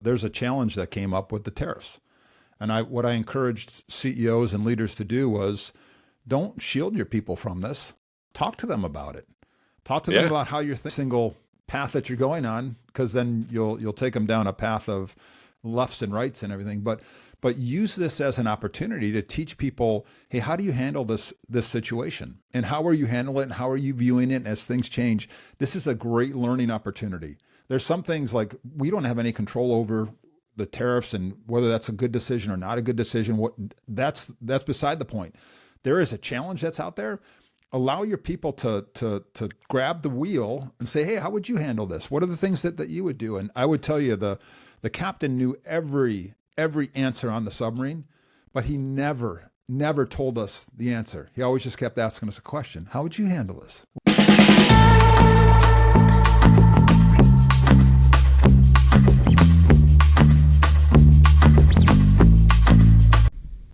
there's a challenge that came up with the tariffs. And what I encouraged CEOs and leaders to do was don't shield your people from this. Talk to them about it. Talk to them Yeah. about how you're single path that you're going on, because then you'll take them down a path of lefts and rights and everything. But use this as an opportunity to teach people, hey, how do you handle this situation? And how are you handling it? And how are you viewing it as things change? This is a great learning opportunity. There's some things like we don't have any control over the tariffs and whether that's a good decision or not a good decision. That's beside the point. There is a challenge that's out there. Allow your people to grab the wheel and say, hey, how would you handle this? What are the things that you would do? And I would tell you the captain knew every answer on the submarine, but he never told us the answer. He always just kept asking us a question. How would you handle this?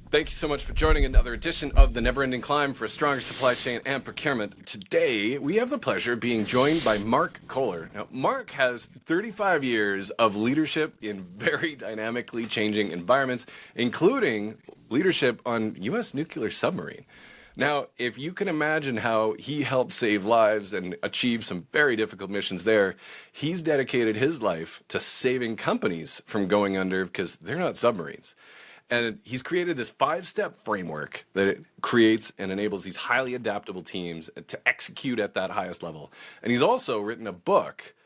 Thank you so much for joining another edition of The Never Ending Climb for a Stronger Supply Chain and Procurement. Today, we have the pleasure of being joined by Marc Koehler. Now, Marc has 35 years of leadership in very dynamically changing environments, including leadership on U.S. nuclear submarine. Now, if you can imagine how he helped save lives and achieve some very difficult missions there, he's dedicated his life to saving companies from going under because they're not submarines. And he's created this 5-step framework that creates and enables these highly adaptable teams to execute at that highest level. And he's also written a book,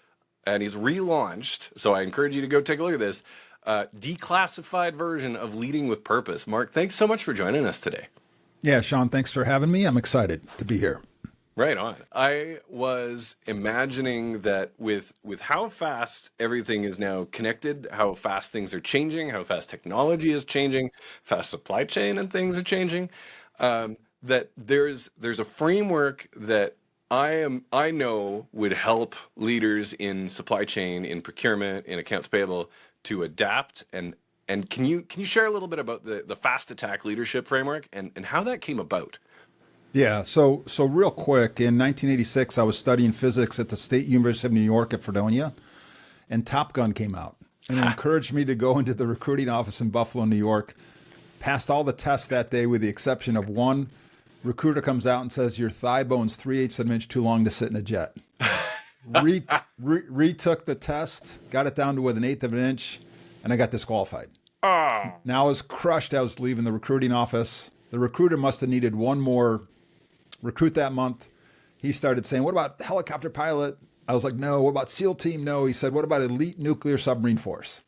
and he's relaunched, so I encourage you to go take a look at this, declassified version of Leading with Purpose. Marc, thanks so much for joining us today. Yeah, Sean, thanks for having me. I'm excited to be here. Right on. I was imagining that with how fast everything is now connected, how fast things are changing, how fast technology is changing, fast supply chain and things are changing, that there's a framework that I know would help leaders in supply chain, in procurement, in accounts payable to adapt and can you share a little bit about the fast attack leadership framework and how that came about? Yeah, so real quick, in 1986, I was studying physics at the State University of New York at Fredonia, and Top Gun came out. And it encouraged me to go into the recruiting office in Buffalo, New York. Passed all the tests that day with the exception of one. Recruiter comes out and says, your thigh bone's 3/8 of an inch too long to sit in a jet. Retook the test, got it down to with 1/8 of an inch, and I got disqualified. Oh. Now I was crushed. I was leaving the recruiting office. The recruiter must have needed one more recruit that month. He started saying, what about helicopter pilot? I was like, no. What about SEAL team? No. He said, what about elite nuclear submarine force?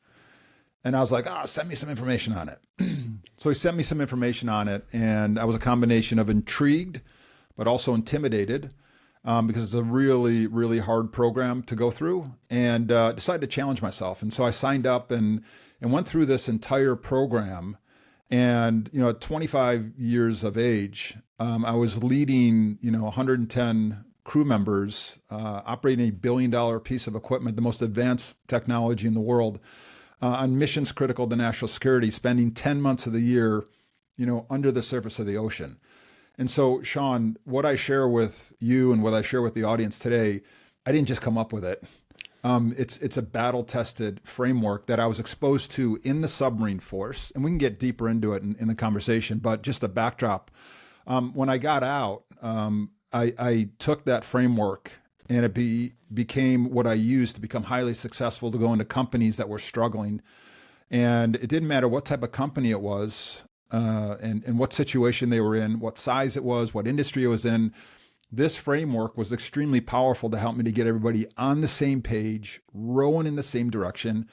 And I was like, send me some information on it. So he sent me some information on it. And I was a combination of intrigued, but also intimidated because it's a really, really hard program to go through, and decided to challenge myself. And so I signed up and went through this entire program. And, at 25 years of age, I was leading, 110 crew members, operating a $1 billion piece of equipment, the most advanced technology in the world, on missions critical to national security, spending 10 months of the year, under the surface of the ocean. And so, Sean, what I share with you and what I share with the audience today, I didn't just come up with it. It's a battle-tested framework that I was exposed to in the submarine force, and we can get deeper into it in the conversation, but just a backdrop. When I got out, I took that framework and it became what I used to become highly successful, to go into companies that were struggling. And it didn't matter what type of company it was, and what situation they were in, what size it was, what industry it was in. This framework was extremely powerful to help me to get everybody on the same page, rowing in the same direction,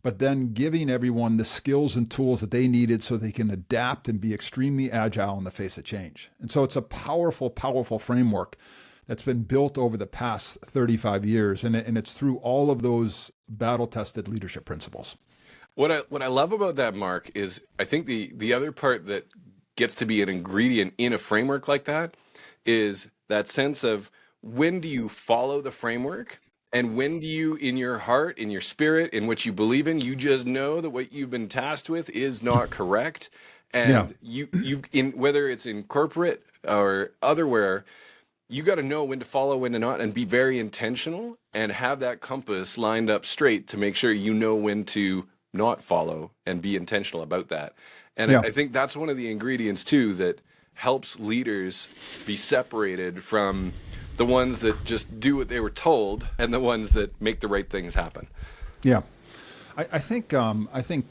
but then giving everyone the skills and tools that they needed so they can adapt and be extremely agile in the face of change. And so it's a powerful, powerful framework that's been built over the past 35 years. And it's through all of those battle-tested leadership principles. What I love about that, Marc, is I think the other part that gets to be an ingredient in a framework like that is that sense of, when do you follow the framework, and when do you, in your heart, in your spirit, in what you believe in, you just know that what you've been tasked with is not correct. And you in whether it's in corporate or otherwhere, you got to know when to follow, when to not, and be very intentional and have that compass lined up straight to make sure you know when to not follow, and be intentional about that. And Yeah. I think that's one of the ingredients too that helps leaders be separated from the ones that just do what they were told and the ones that make the right things happen. Yeah. I think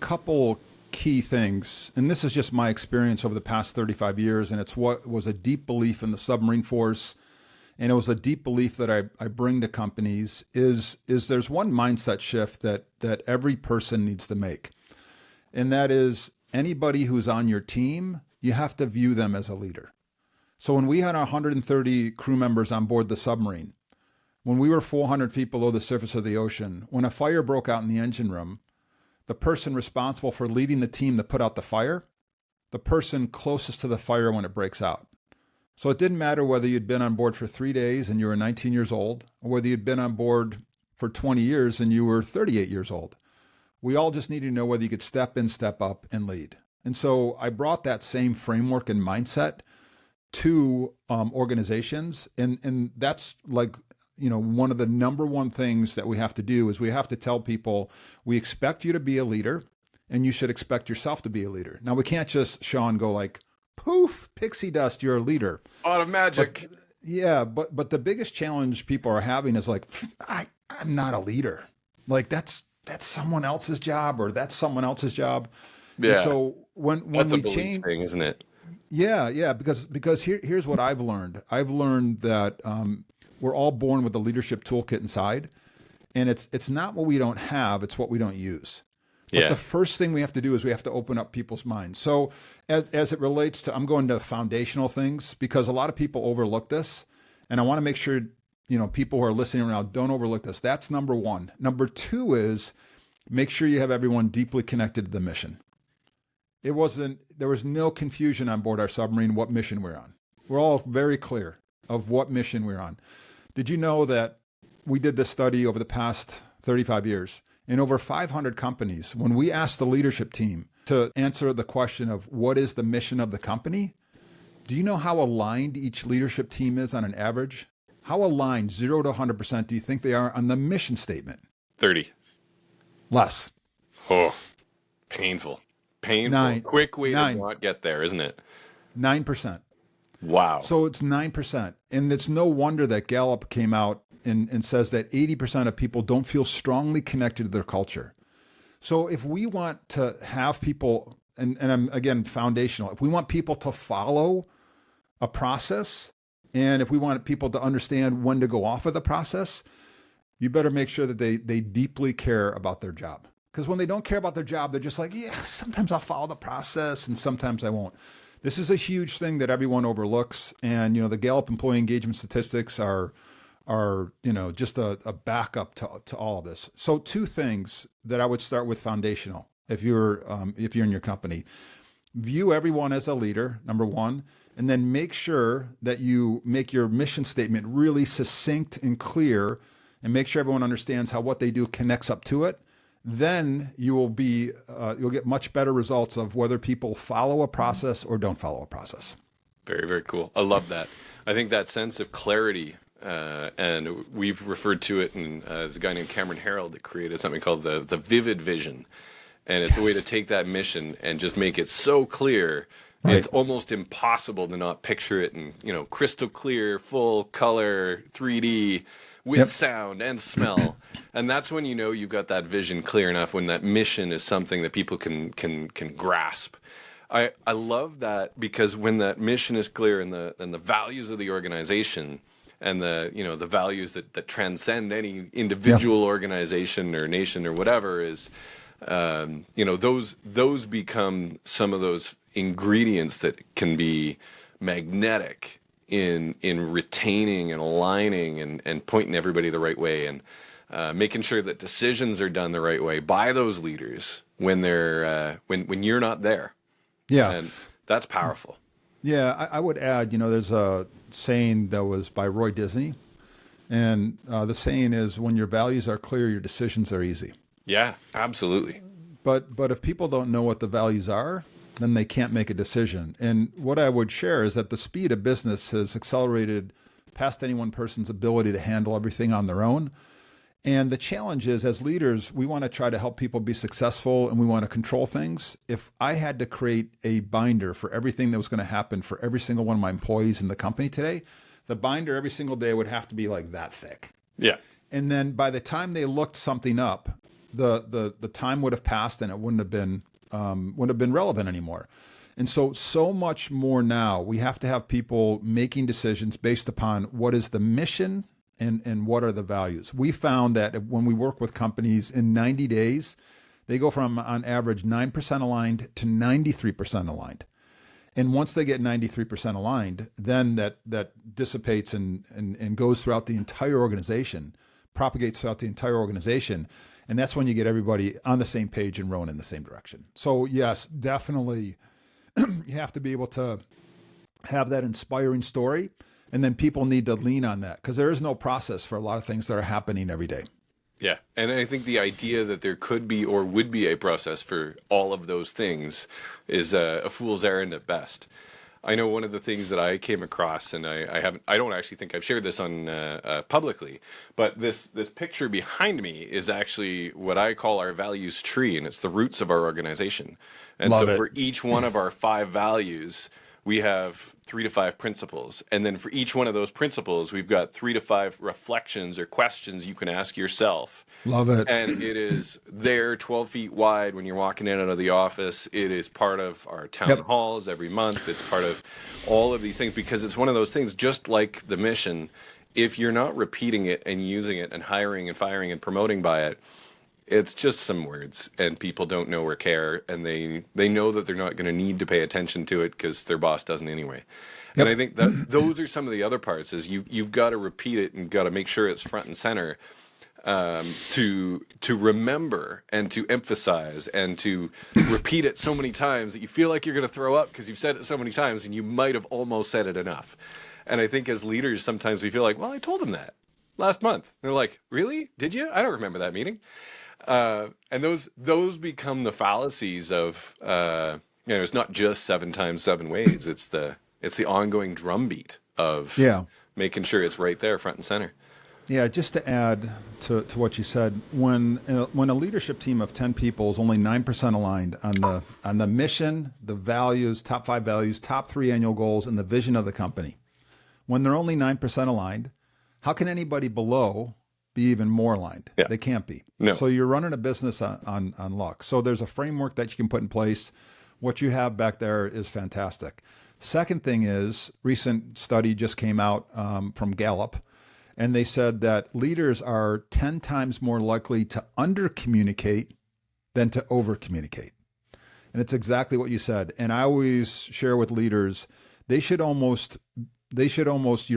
couple key things, and this is just my experience over the past 35 years, and it's what was a deep belief in the submarine force, and it was a deep belief that I bring to companies, is there's one mindset shift that every person needs to make. And that is, anybody who's on your team, you have to view them as a leader. So when we had 130 crew members on board the submarine, when we were 400 feet below the surface of the ocean, when a fire broke out in the engine room, the person responsible for leading the team to put out the fire, the person closest to the fire when it breaks out. So it didn't matter whether you'd been on board for 3 days and you were 19 years old, or whether you'd been on board for 20 years and you were 38 years old. We all just needed to know whether you could step in, step up, and lead. And so I brought that same framework and mindset to organizations. And that's like, one of the number one things that we have to do is we have to tell people, we expect you to be a leader and you should expect yourself to be a leader. Now, we can't just, Sean, go like, poof, pixie dust, you're a leader. Out of magic. But the biggest challenge people are having is like, I'm not a leader. Like that's someone else's job, or that's someone else's job. Yeah. And so when that's we a belief change thing, isn't it? Yeah, because here's what I've learned. I've learned that we're all born with a leadership toolkit inside, and it's not what we don't have, it's what we don't use. But the first thing we have to do is we have to open up people's minds. So as it relates to, I'm going to foundational things, because a lot of people overlook this, and I want to make sure people who are listening right now don't overlook this. That's number one. Number two is make sure you have everyone deeply connected to the mission. There was no confusion on board our submarine what mission we're on. We're all very clear of what mission we're on. Did you know that we did this study over the past 35 years? In over 500 companies, when we asked the leadership team to answer the question of what is the mission of the company, do you know how aligned each leadership team is on an average? How aligned, 0 to 100%, do you think they are on the mission statement? 30. Less. Oh, painful. 9. Quick way 9. to not get there, isn't it? 9%. Wow. So it's 9%. And it's no wonder that Gallup came out and says that 80% of people don't feel strongly connected to their culture. So if we want to have people, and I'm, again, foundational, if we want people to follow a process, and if we want people to understand when to go off of the process, you better make sure that they deeply care about their job. Because when they don't care about their job, they're just like, yeah, sometimes I'll follow the process and sometimes I won't. This is a huge thing that everyone overlooks. And, the Gallup employee engagement statistics are just a backup to all of this. So 2 things that I would start with foundational. If you're in your company, view everyone as a leader, number 1, and then make sure that you make your mission statement really succinct and clear, and make sure everyone understands how what they do connects up to it. Then you'll get much better results of whether people follow a process or don't follow a process. Very, very cool. I love that. I think that sense of clarity, and we've referred to it, and there's a guy named Cameron Harold that created something called the vivid vision. And it's a way to take that mission and just make it so clear, right, it's almost impossible to not picture it in, crystal clear, full color, 3D, with sound and smell. And that's when you've got that vision clear enough, when that mission is something that people can grasp. I love that, because when that mission is clear and the values of the organization and the values that transcend any individual organization or nation or whatever is, those become some of those ingredients that can be magnetic in retaining and aligning and pointing everybody the right way, and making sure that decisions are done the right way by those leaders when they're when you're not there. Yeah, and that's powerful. Yeah, I would add, there's a saying that was by Roy Disney, and the saying is, when your values are clear, your decisions are easy. Yeah, absolutely. But if people don't know what the values are, then they can't make a decision. And what I would share is that the speed of business has accelerated past any one person's ability to handle everything on their own. And the challenge is, as leaders, we want to try to help people be successful and we want to control things. If I had to create a binder for everything that was going to happen for every single one of my employees in the company today, the binder every single day would have to be like that thick. Yeah. And then by the time they looked something up, the time would have passed and it wouldn't have been relevant anymore. And so much more now, we have to have people making decisions based upon what is the mission and what are the values. We found that when we work with companies in 90 days, they go from on average 9% aligned to 93% aligned. And once they get 93% aligned, then that dissipates and goes throughout the entire organization, propagates throughout the entire organization. And that's when you get everybody on the same page and rowing in the same direction. So yes, definitely you have to be able to have that inspiring story. And then people need to lean on that because there is no process for a lot of things that are happening every day. Yeah. And I think the idea that there could be or would be a process for all of those things is a fool's errand at best. I know one of the things that I came across, and I don't actually think I've shared this on publicly, but this picture behind me is actually what I call our values tree, and it's the roots of our organization. And Love so it. for each one of our 5 values, we have 3 to 5 principles. And then for each one of those principles, we've got 3 to 5 reflections or questions you can ask yourself. Love it. And it is there 12 feet wide when you're walking in and out of the office. It is part of our town halls every month. It's part of all of these things because it's one of those things, just like the mission, if you're not repeating it and using it and hiring and firing and promoting by it, it's just some words and people don't know or care. And they know that they're not going to need to pay attention to it because their boss doesn't anyway. And I think that those are some of the other parts is you've got to repeat it and got to make sure it's front and center. To remember and to emphasize and to repeat it so many times that you feel like you're going to throw up because you've said it so many times and you might have almost said it enough. And I think as leaders, sometimes we feel like, well, I told them that last month. And they're like, really? Did you? I don't remember that meeting. And those become the fallacies of, it's not just 7 times 7 ways. It's the ongoing drumbeat of making sure it's right there, front and center. Yeah, just to add to what you said, when a leadership team of 10 people is only 9% aligned on the mission, the values, top 5 values, top 3 annual goals, and the vision of the company, when they're only 9% aligned, how can anybody below be even more aligned? Yeah. They can't be. No. So you're running a business on luck. So there's a framework that you can put in place. What you have back there is fantastic. Second thing is, recent study just came out from Gallup. And they said that leaders are 10 times more likely to under-communicate than to over-communicate. And it's exactly what you said. And I always share with leaders, your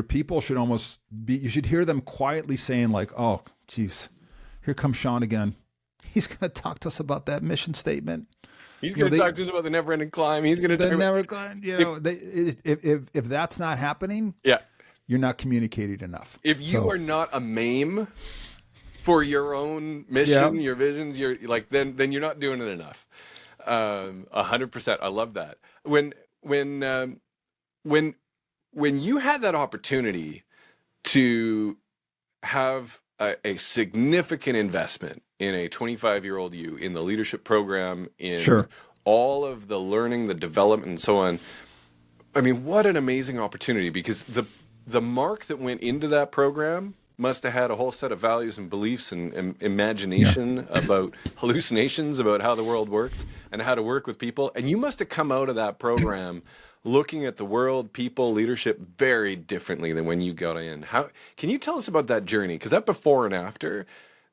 people should almost be, you should hear them quietly saying like, oh, geez, here comes Sean again. He's going to talk to us about that mission statement. He's going to talk to us about the never-ending climb. He's going to talk about... If that's not happening... Yeah. You're not communicating enough. If you are not a MAME for your own mission, your visions, then you're not doing it enough. 100%. I love that. When you had that opportunity to have a significant investment in a 25-year-old you in the leadership program, in all of the learning, the development, and so on. I mean, what an amazing opportunity, because the Mark that went into that program must have had a whole set of values and beliefs and imagination about hallucinations about how the world worked and how to work with people. And you must have come out of that program looking at the world, people, leadership very differently than when you got in. How can you tell us about that journey? Because that before and after,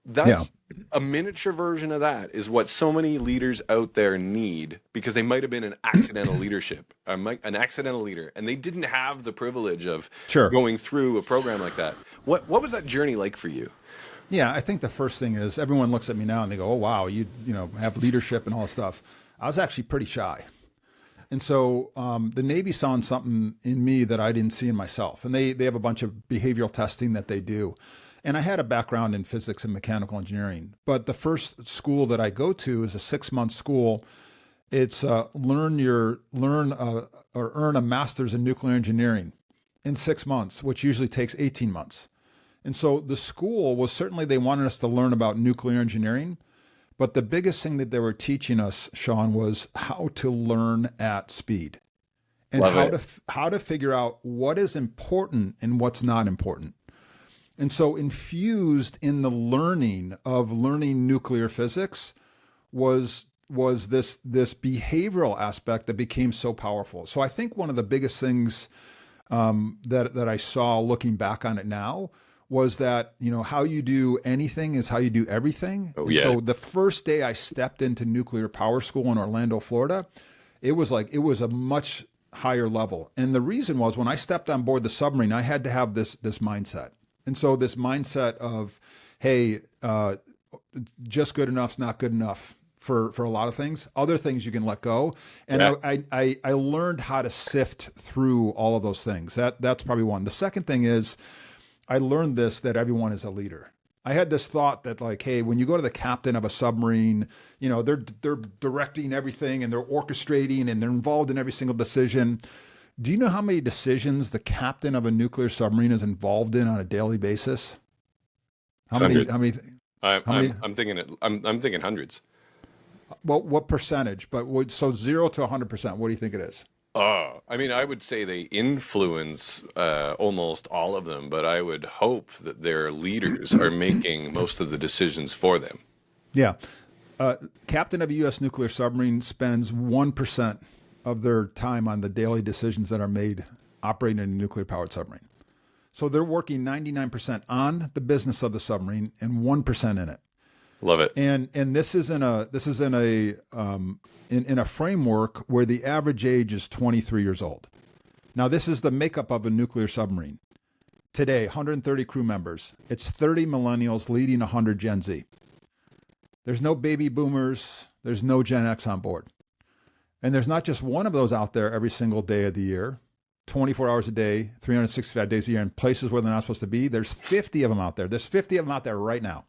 that's a miniature version of that is what so many leaders out there need, because they might have been an accidental an accidental leader, and they didn't have the privilege of going through a program like that. What was that journey like for you? Yeah, I think the first thing is everyone looks at me now and they go, oh, wow, you have leadership and all this stuff. I was actually pretty shy. And so the Navy saw something in me that I didn't see in myself. And they have a bunch of behavioral testing that they do. And I had a background in physics and mechanical engineering. But the first school that I go to is a 6-month school. It's earn a master's in nuclear engineering in 6 months, which usually takes 18 months. And so the school was certainly, they wanted us to learn about nuclear engineering. But the biggest thing that they were teaching us, Sean, was how to learn at speed and Love it. how to figure out what is important and what's not important. And so infused in the learning of learning nuclear physics was this behavioral aspect that became so powerful. So I think one of the biggest things that I saw looking back on it now was that, how you do anything is how you do everything. Oh And yeah. so the first day I stepped into nuclear power school in Orlando, Florida, it was a much higher level. And the reason was, when I stepped on board the submarine, I had to have this mindset. And so this mindset of, hey, just good enough's not good enough for a lot of things. Other things you can let go. And Yeah. I learned how to sift through all of those things. That's probably one. The second thing is, I learned that everyone is a leader. I had this thought that, like, hey, when you go to the captain of a submarine, they're directing everything and they're orchestrating and they're involved in every single decision. Do you know how many decisions the captain of a nuclear submarine is involved in on a daily basis? How many? Hundred. How many? I'm How many? I'm thinking it. I'm thinking hundreds. Well, what percentage? So 0 to 100%. What do you think it is? Oh, I mean, I would say they influence almost all of them, but I would hope that their leaders are making most of the decisions for them. Yeah. Captain of a U.S. nuclear submarine spends 1% of their time on the daily decisions that are made operating in a nuclear powered submarine. So they're working 99% on the business of the submarine and 1% in it. Love it. And this is in a framework where the average age is 23 years old. Now, this is the makeup of a nuclear submarine. Today, 130 crew members. It's 30 millennials leading 100 Gen Z. There's no baby boomers. There's no Gen X on board. And there's not just one of those out there every single day of the year, 24 hours a day, 365 days a year in places where they're not supposed to be. There's 50 of them out there. There's 50 of them out there right now.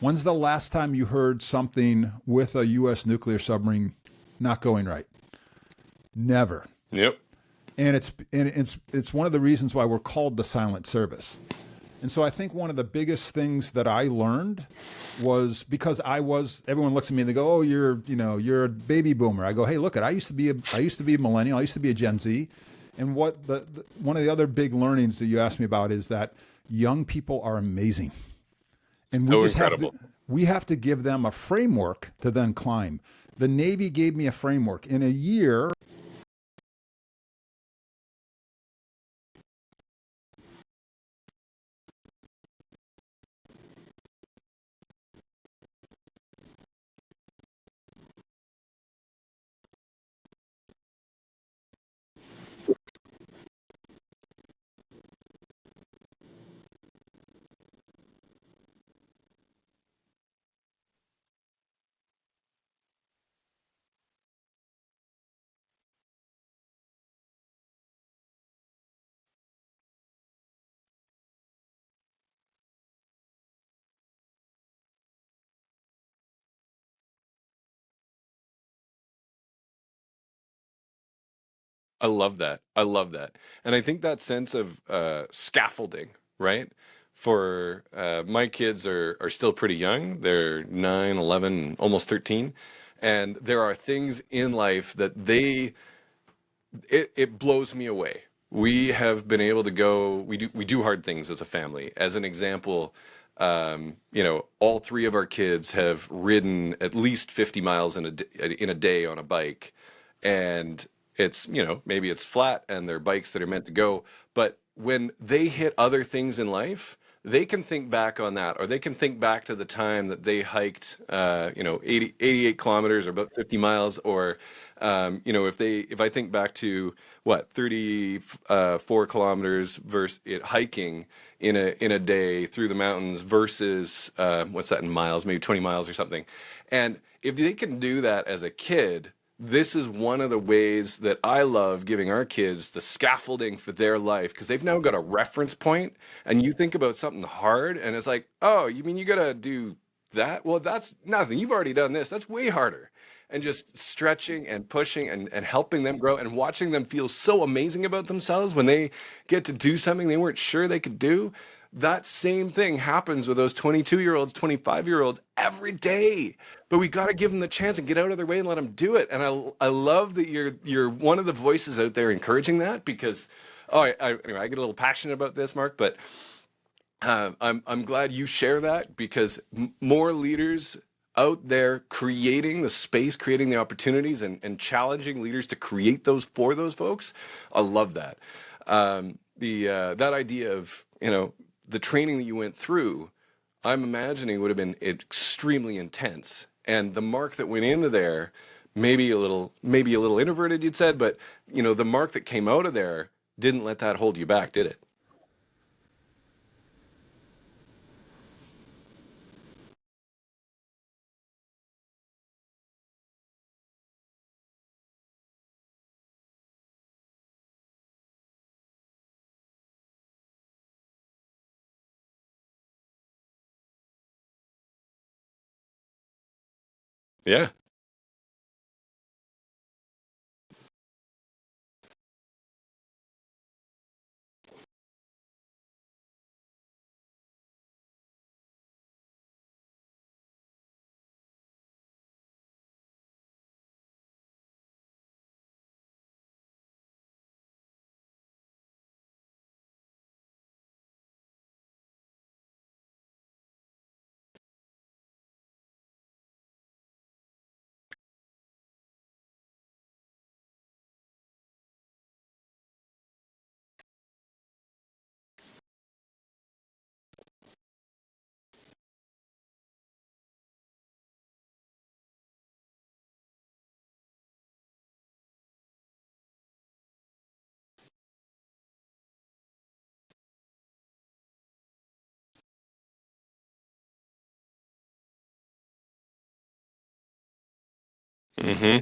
When's the last time you heard something with a U.S. nuclear submarine not going right? Never. Yep. And it's one of the reasons why we're called the silent service. And so I think one of the biggest things that I learned was, because everyone looks at me and they go, "Oh, you're a baby boomer." I go, "Hey, look, I used to be a millennial. I used to be a Gen Z." And one of the other big learnings that you asked me about is that young people are amazing. And So we just incredible. have to give them a framework to then climb. The Navy gave me a framework. In a year, I love that. I love that. And I think that sense of scaffolding, right? For my kids are still pretty young. They're 9, 11, almost 13. And there are things in life that it blows me away. We have been able to go, we do hard things as a family. As an example, all three of our kids have ridden at least 50 miles in a day on a bike. And it's, maybe it's flat and they're bikes that are meant to go. But when they hit other things in life, they can think back on that, or they can think back to the time that they hiked, 88 kilometers or about 50 miles, or, if I think back to 34 kilometers versus hiking in a day through the mountains versus, what's that in miles, maybe 20 miles or something. And if they can do that as a kid, this is one of the ways that I love giving our kids the scaffolding for their life, because they've now got a reference point. And you think about something hard and it's like, oh, you mean you got to do that? Well, that's nothing. You've already done this. That's way harder. And just stretching and pushing and helping them grow and watching them feel so amazing about themselves when they get to do something they weren't sure they could do. that same thing happens with those 22-year-olds, 25-year-olds every day. But we got to give them the chance and get out of their way and let them do it. And I love that you're one of the voices out there encouraging that, because anyway, I get a little passionate about this, Mark, but I'm glad you share that, because more leaders out there creating the space, creating the opportunities, and challenging leaders to create those for those folks. I love that. The that idea of, the training that you went through, I'm imagining would have been extremely intense, and the Mark that went into there, maybe a little introverted, you'd said, but the Mark that came out of there didn't let that hold you back, did it? Yeah. Hmm.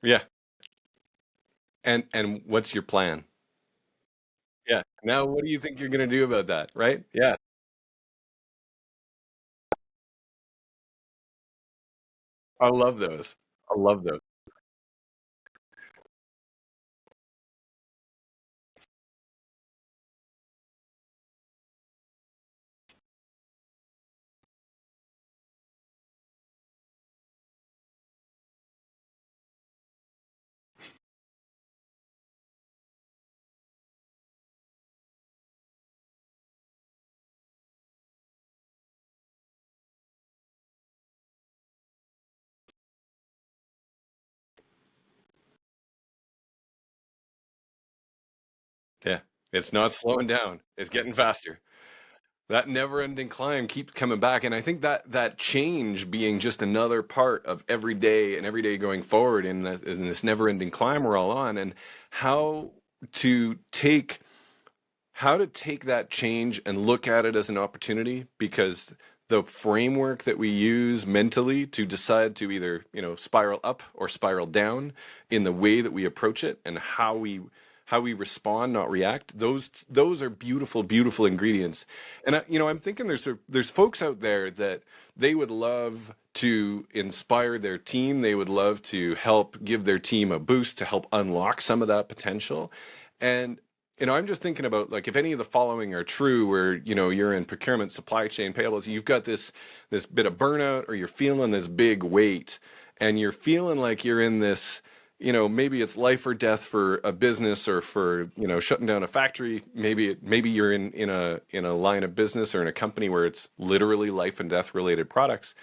Yeah. And what's your plan? Yeah. Now, what do you think you're going to do about that? Right? Yeah. I love those. I love those. Yeah. It's not slowing down. It's getting faster. That never-ending climb keeps coming back, and I think that change being just another part of every day going forward in this never-ending climb we're all on, and how to take that change and look at it as an opportunity, because the framework that we use mentally to decide to either spiral up or spiral down in the way that we approach it, and how we respond, not react, those are beautiful ingredients. And I'm thinking there's folks out there that they would love to inspire their team, they would love to help give their team a boost to help unlock some of that potential. And I'm just thinking about, like, if any of the following are true, where you're in procurement, supply chain, payables, you've got this bit of burnout, or you're feeling this big weight, and you're feeling like you're in this, maybe it's life or death for a business, or for shutting down a factory. Maybe you're in a line of business or in a company where it's literally life and death related products.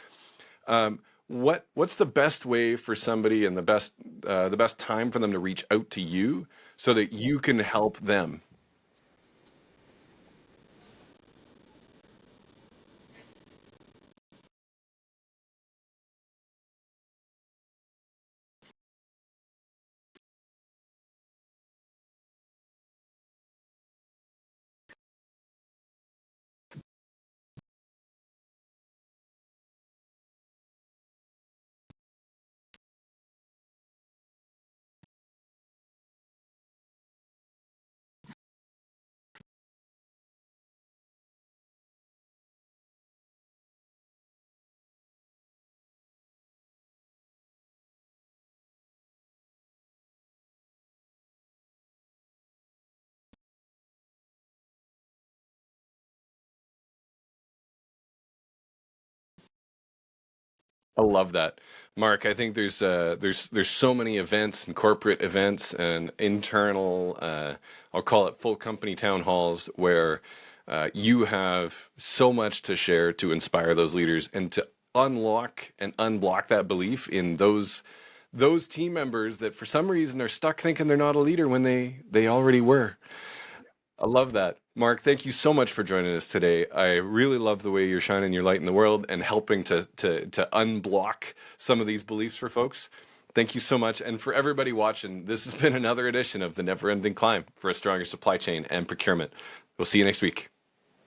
What's the best way for somebody, and the best time for them to reach out to you so that you can help them? I love that, Mark. I think there's so many events and corporate events and internal, I'll call it full company town halls where you have so much to share to inspire those leaders and to unlock and unblock that belief in those team members that for some reason are stuck thinking they're not a leader when they already were. I love that. Mark, thank you so much for joining us today. I really love the way you're shining your light in the world and helping to unblock some of these beliefs for folks. Thank you so much. And for everybody watching, this has been another edition of The Never Ending Climb for a Stronger Supply Chain and Procurement. We'll see you next week.